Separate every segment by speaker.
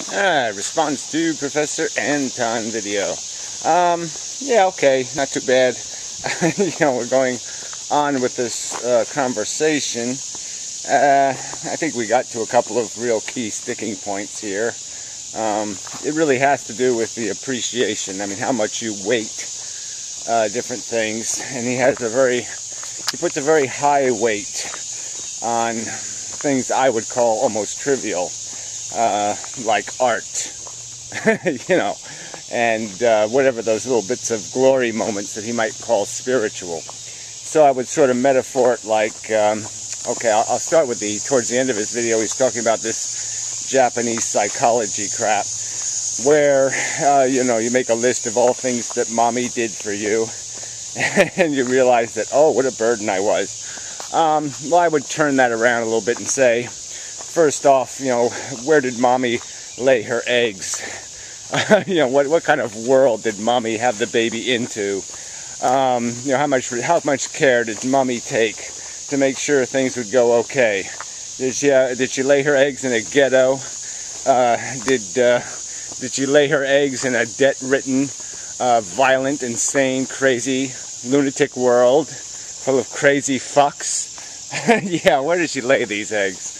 Speaker 1: Response to Professoranton video. Yeah, okay, not too bad. We're going on with this conversation. I think we got to a couple of real key sticking points here. It really has to do with the appreciation. I mean, how much you weight different things, and he puts a very high weight on things I would call almost trivial, like art, and whatever those little bits of glory moments that he might call spiritual. So I would sort of metaphor it like, okay, I'll start with towards the end of his video, he's talking about this Japanese psychology crap, where, you make a list of all things that mommy did for you, and you realize that, oh, what a burden I was. Well, I would turn that around a little bit and say, first off, where did mommy lay her eggs? What kind of world did mommy have the baby into? How much care did mommy take to make sure things would go okay? Did she lay her eggs in a ghetto? Did she lay her eggs in a debt-ridden, violent, insane, crazy, lunatic world full of crazy fucks? Yeah, where did she lay these eggs?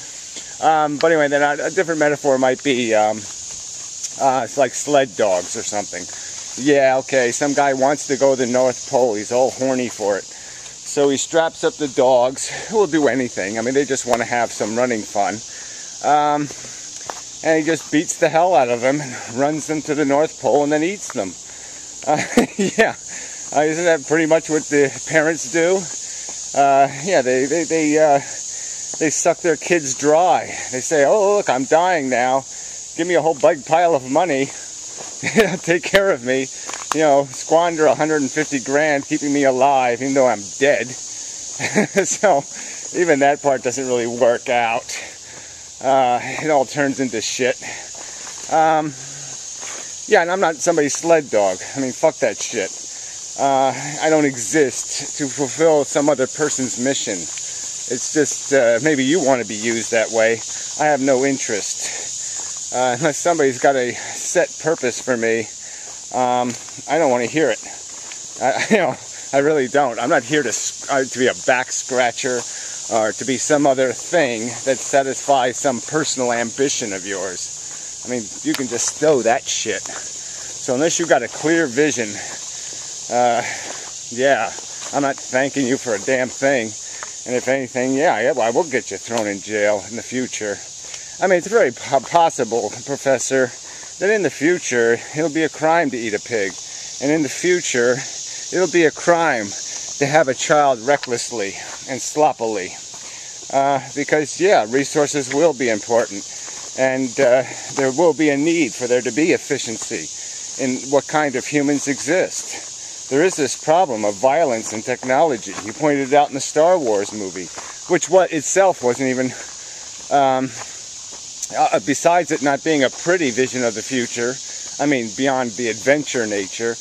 Speaker 1: But anyway, then a different metaphor might be it's like sled dogs or something. Yeah, okay, some guy wants to go to the North Pole. He's all horny for it. So he straps up the dogs who will do anything. I mean, they just want to have some running fun. And he just beats the hell out of them and runs them to the North Pole and then eats them. Yeah, isn't that pretty much what the parents do? Yeah, they suck their kids dry. They say, oh, look, I'm dying now. Give me a whole big pile of money. Take care of me. Squander 150 grand keeping me alive, even though I'm dead. So, even that part doesn't really work out. It all turns into shit. Yeah, and I'm not somebody's sled dog. I mean, fuck that shit. I don't exist to fulfill some other person's mission. It's just, maybe you want to be used that way. I have no interest. Unless somebody's got a set purpose for me, I don't want to hear it. I really don't. I'm not here to be a back scratcher or to be some other thing that satisfies some personal ambition of yours. I mean, you can just stow that shit. So unless you've got a clear vision, yeah, I'm not thanking you for a damn thing. And if anything, yeah, well, I will get you thrown in jail in the future. I mean, it's very possible, Professor, that in the future, it'll be a crime to eat a pig. And in the future, it'll be a crime to have a child recklessly and sloppily. Because, yeah, resources will be important. And there will be a need for there to be efficiency in what kind of humans exist. There is this problem of violence and technology. You pointed it out in the Star Wars movie, which itself wasn't even... besides it not being a pretty vision of the future, I mean, beyond the adventure nature,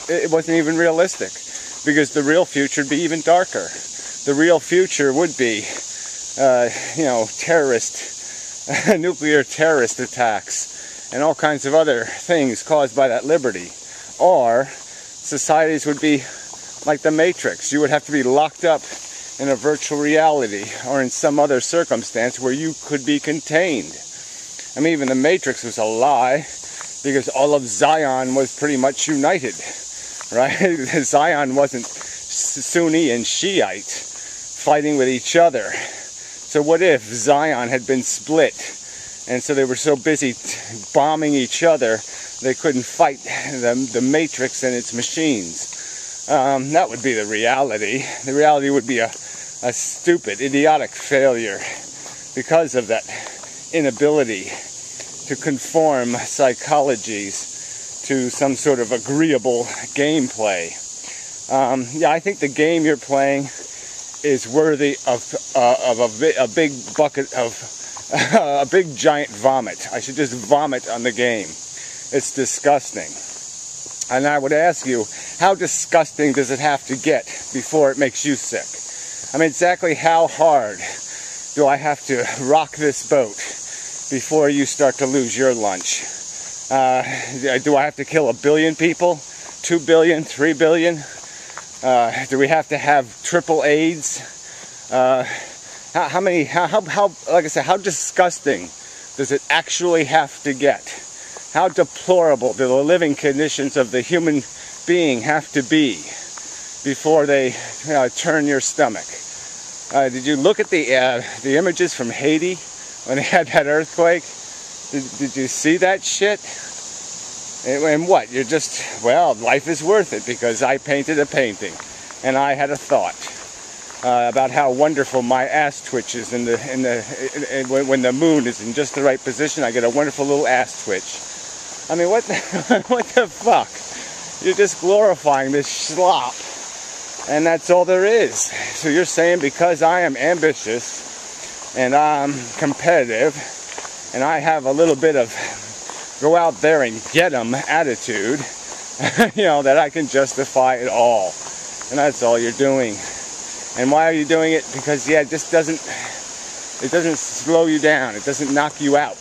Speaker 1: it wasn't even realistic, because the real future would be even darker. The real future would be, nuclear terrorist attacks, and all kinds of other things caused by that liberty. Or, societies would be like the Matrix. You would have to be locked up in a virtual reality or in some other circumstance where you could be contained. I mean, even the Matrix was a lie, because all of Zion was pretty much united, right? Zion wasn't Sunni and Shiite fighting with each other. So what if Zion had been split, and so they were so busy bombing each other they couldn't fight the Matrix and its machines? That would be the reality. The reality would be a stupid, idiotic failure because of that inability to conform psychologies to some sort of agreeable gameplay. Yeah, I think the game you're playing is worthy of a big bucket of a big giant vomit. I should just vomit on the game. It's disgusting. And I would ask you, how disgusting does it have to get before it makes you sick? I mean, exactly how hard do I have to rock this boat before you start to lose your lunch. Do I have to kill 1 billion people? 2 billion? 3 billion? Do we have to have triple AIDS? How many, like I said, how disgusting does it actually have to get? How deplorable do the living conditions of the human being have to be before they turn your stomach? Did you look at the images from Haiti when they had that earthquake? Did you see that shit? And what? You're just, well, life is worth it because I painted a painting and I had a thought about how wonderful my ass twitches when the moon is in just the right position. I get a wonderful little ass twitch. I mean, what the fuck? You're just glorifying this slop, and that's all there is. So you're saying because I am ambitious and I'm competitive and I have a little bit of go out there and get 'em attitude, that I can justify it all. And that's all you're doing. And why are you doing it? Because, it just doesn't slow you down. It doesn't knock you out.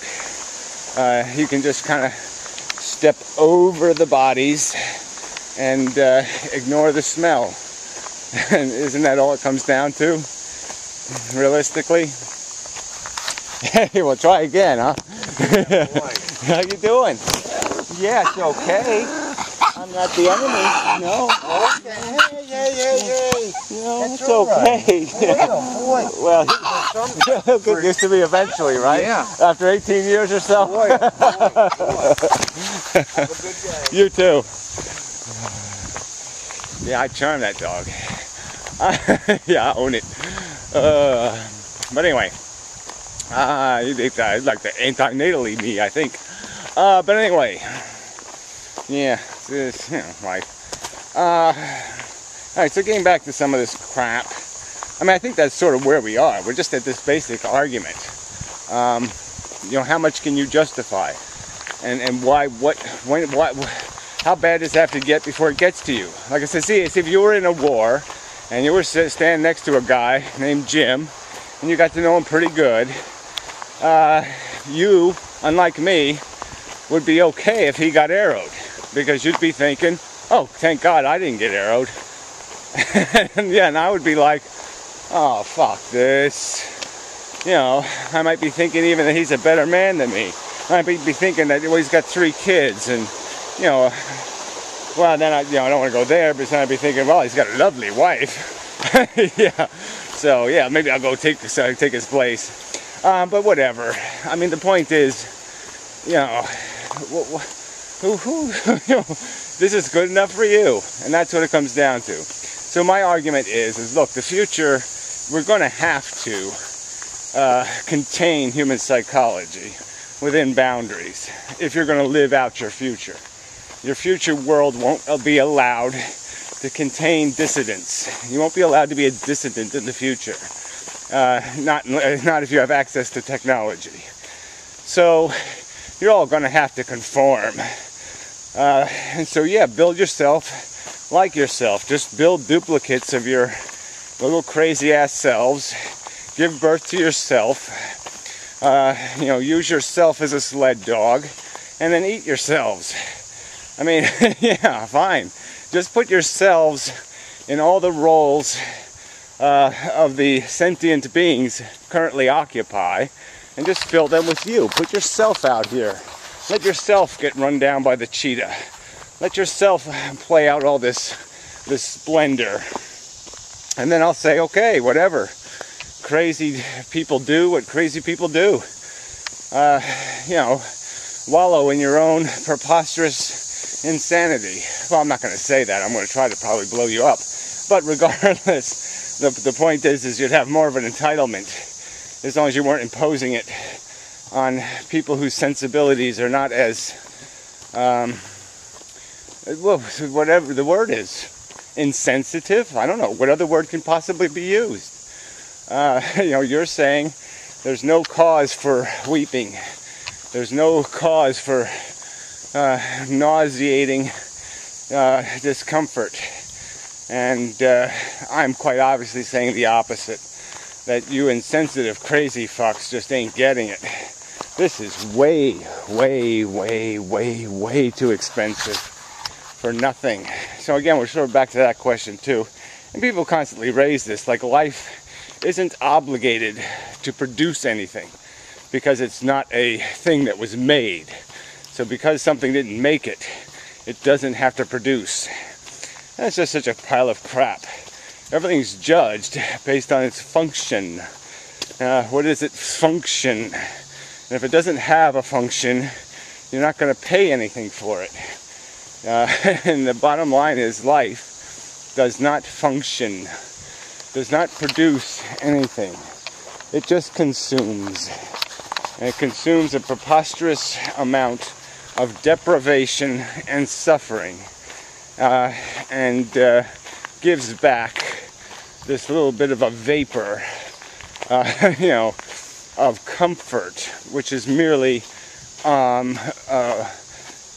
Speaker 1: You can just kind of step over the bodies and ignore the smell. And isn't that all it comes down to, realistically? Hey, well, try again, huh? How you doing? Yeah, it's okay. I'm not the enemy. No.
Speaker 2: Okay. Hey.
Speaker 1: No, it's okay.
Speaker 2: Boy.
Speaker 1: Well, he'll get used to me eventually, right?
Speaker 2: Yeah.
Speaker 1: After 18 years or so.
Speaker 2: Boy. Have a good day.
Speaker 1: You too. Yeah, I charm that dog. Yeah, I own it. But anyway, I'd like the antinatally me, I think. But anyway, yeah, it's life. Alright, so getting back to some of this crap. I mean, I think that's sort of where we are. We're just at this basic argument. How much can you justify? And why, how bad does it have to get before it gets to you? Like I said, see, if you were in a war, and you were standing next to a guy named Jim, and you got to know him pretty good, you, unlike me, would be okay if he got arrowed. Because you'd be thinking, oh, thank God I didn't get arrowed. and I would be like, oh, fuck this. I might be thinking even that he's a better man than me. I might be thinking that he's got 3 kids, and, well, then I don't want to go there, but then I'd be thinking, well, he's got a lovely wife. Yeah. So, yeah, maybe I'll go take his place. But whatever. I mean, the point is, this is good enough for you. And that's what it comes down to. So my argument is look, the future, we're going to have to contain human psychology within boundaries if you're going to live out your future. Your future world won't be allowed to contain dissidents. You won't be allowed to be a dissident in the future. Not if you have access to technology. So you're all going to have to conform. And so, yeah, build yourself like yourself. Just build duplicates of your little crazy-ass selves. Give birth to yourself. Use yourself as a sled dog. And then eat yourselves. I mean, yeah, fine. Just put yourselves in all the roles of the sentient beings currently occupy, and just fill them with you. Put yourself out here. Let yourself get run down by the cheetah. Let yourself play out all this splendor. And then I'll say, okay, whatever. Crazy people do what crazy people do. Wallow in your own preposterous insanity. Well, I'm not going to say that. I'm going to try to probably blow you up. But regardless, the point is you'd have more of an entitlement as long as you weren't imposing it on people whose sensibilities are not as, whatever the word is, insensitive. I don't know what other word can possibly be used. You're saying there's no cause for weeping. There's no cause for nauseating discomfort. And I'm quite obviously saying the opposite. That you insensitive crazy fucks just ain't getting it. This is way, way, way, way, way too expensive for nothing. So again, we're sort of back to that question too. And people constantly raise this, like life isn't obligated to produce anything because it's not a thing that was made. So because something didn't make it, it doesn't have to produce. That's just such a pile of crap. Everything's judged based on its function. What does it function? And if it doesn't have a function, you're not going to pay anything for it. And the bottom line is life does not function, does not produce anything. It just consumes. And it consumes a preposterous amount of deprivation and suffering. And gives back this little bit of a vapor, of comfort, which is merely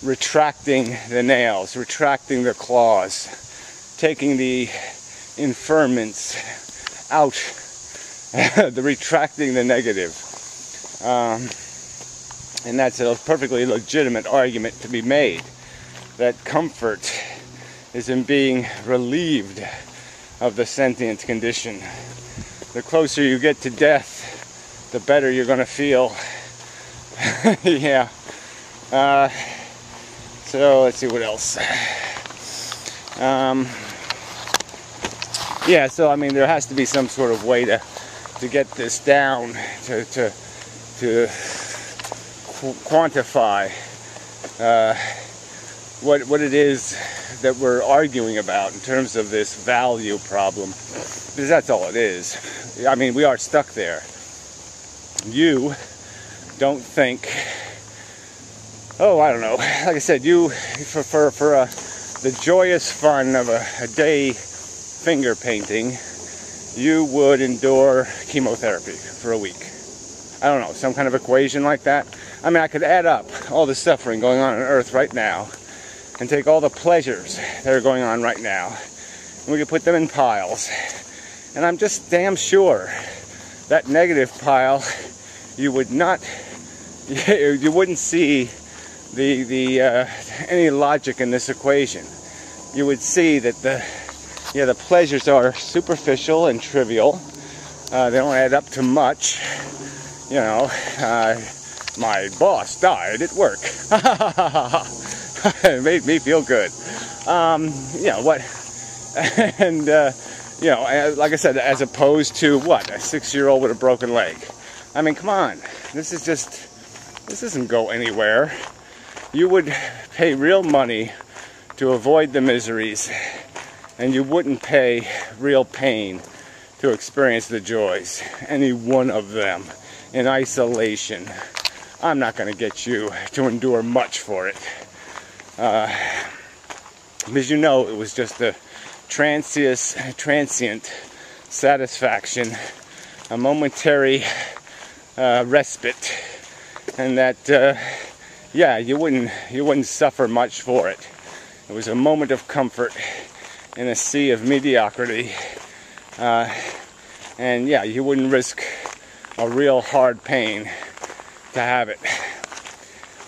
Speaker 1: retracting the nails, retracting the claws, taking the inferments out, retracting the negative. And that's a perfectly legitimate argument to be made, that comfort is in being relieved of the sentient condition. The closer you get to death, the better you're going to feel. Yeah. So let's see what else. Yeah, so I mean, there has to be some sort of way to get this down, to quantify what it is that we're arguing about in terms of this value problem, because that's all it is. I mean, we are stuck there. You don't think, oh, I don't know, like I said, you, for the joyous fun of a day finger painting, you would endure chemotherapy for a week. I don't know, some kind of equation like that. I mean, I could add up all the suffering going on Earth right now and take all the pleasures that are going on right now, and we could put them in piles. And I'm just damn sure that negative pile, you would not, you wouldn't see any logic in this equation. You would see that the pleasures are superficial and trivial. They don't add up to much. You know, my boss died at work. It made me feel good. You know what? And you know, like I said, as opposed to what, a 6-year-old with a broken leg. I mean, come on. This doesn't go anywhere. You would pay real money to avoid the miseries, and you wouldn't pay real pain to experience the joys, any one of them, in isolation. I'm not going to get you to endure much for it. Because you know it was just a transient satisfaction, a momentary respite, and that yeah, you wouldn't suffer much for it. It was a moment of comfort in a sea of mediocrity, and yeah, you wouldn't risk a real hard pain to have it.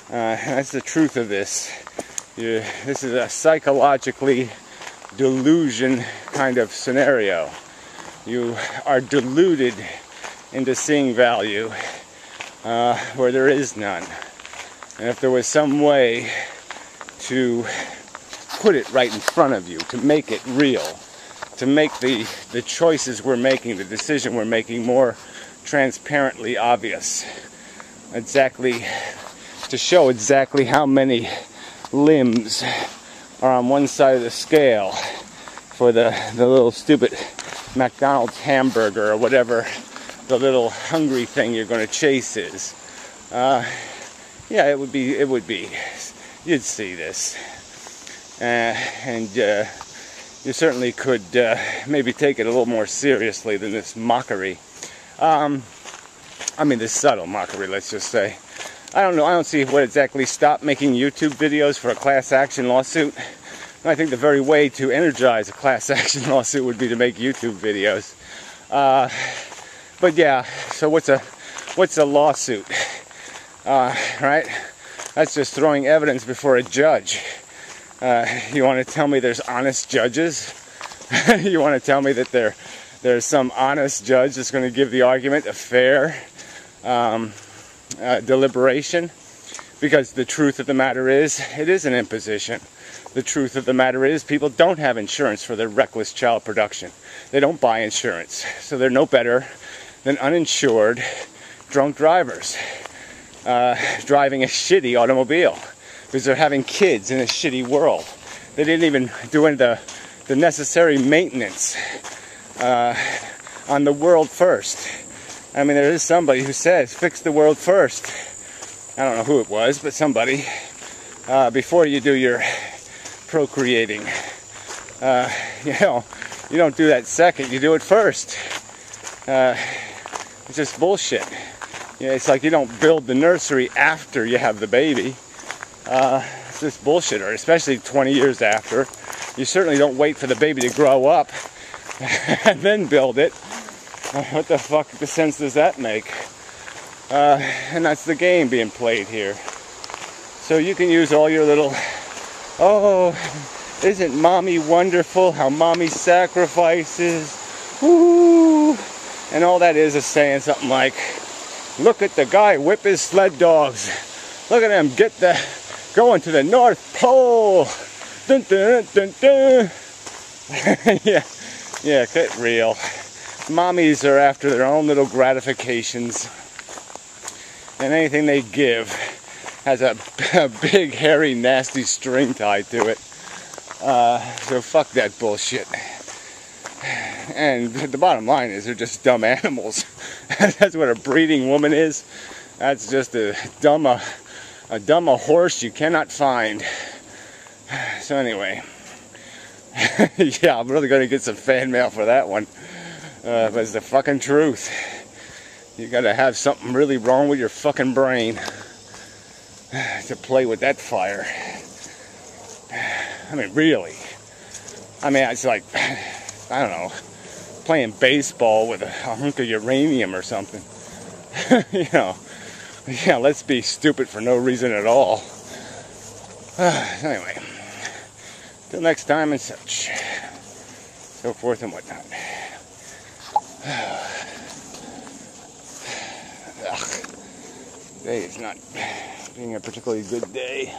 Speaker 1: That's the truth of this. This is a psychologically delusion kind of scenario. You are deluded into seeing value where there is none. And if there was some way to put it right in front of you, to make it real, to make the choices we're making, the decision we're making more transparently obvious, exactly, to show exactly how many limbs are on one side of the scale for the little stupid McDonald's hamburger or whatever the little hungry thing you're going to chase is. Yeah, it would be, you'd see this. And you certainly could maybe take it a little more seriously than this mockery. I mean, this subtle mockery, let's just say. I don't know, I don't see what exactly stopped making YouTube videos for a class action lawsuit. I think the very way to energize a class action lawsuit would be to make YouTube videos. But yeah, so what's a lawsuit? right? That's just throwing evidence before a judge. You want to tell me there's honest judges? You want to tell me that there's some honest judge that's going to give the argument a fair deliberation? Because the truth of the matter is, it is an imposition. The truth of the matter is, people don't have insurance for their reckless child production. They don't buy insurance, so they're no better than uninsured drunk drivers driving a shitty automobile because they're having kids in a shitty world. They didn't even do any of the necessary maintenance on the world first. I mean, there is somebody who says, fix the world first. I don't know who it was, but somebody, before you do your procreating. You know, you don't do that second, you do it first. It's just bullshit. You know, it's like you don't build the nursery after you have the baby. It's just bullshit, or especially 20 years after. You certainly don't wait for the baby to grow up and then build it. What the fuck sense does that make? And that's the game being played here. So you can use all your little, oh, isn't mommy wonderful how mommy sacrifices? Woo! And all that is saying something like, look at the guy whip his sled dogs. Look at him going to the North Pole. Dun, dun, dun, dun. Yeah, get real. Mommies are after their own little gratifications. And anything they give has a big, hairy, nasty string tied to it. So fuck that bullshit. And the bottom line is they're just dumb animals. That's what a breeding woman is. That's just a dumb horse you cannot find. So anyway, yeah, I'm really going to get some fan mail for that one. But it's the fucking truth. You gotta have something really wrong with your fucking brain to play with that fire. I mean, really. I mean, it's like, I don't know, playing baseball with a hunk of uranium or something. You know, yeah, let's be stupid for no reason at all. Anyway, till next time and such, so forth and whatnot. Today is not being a particularly good day.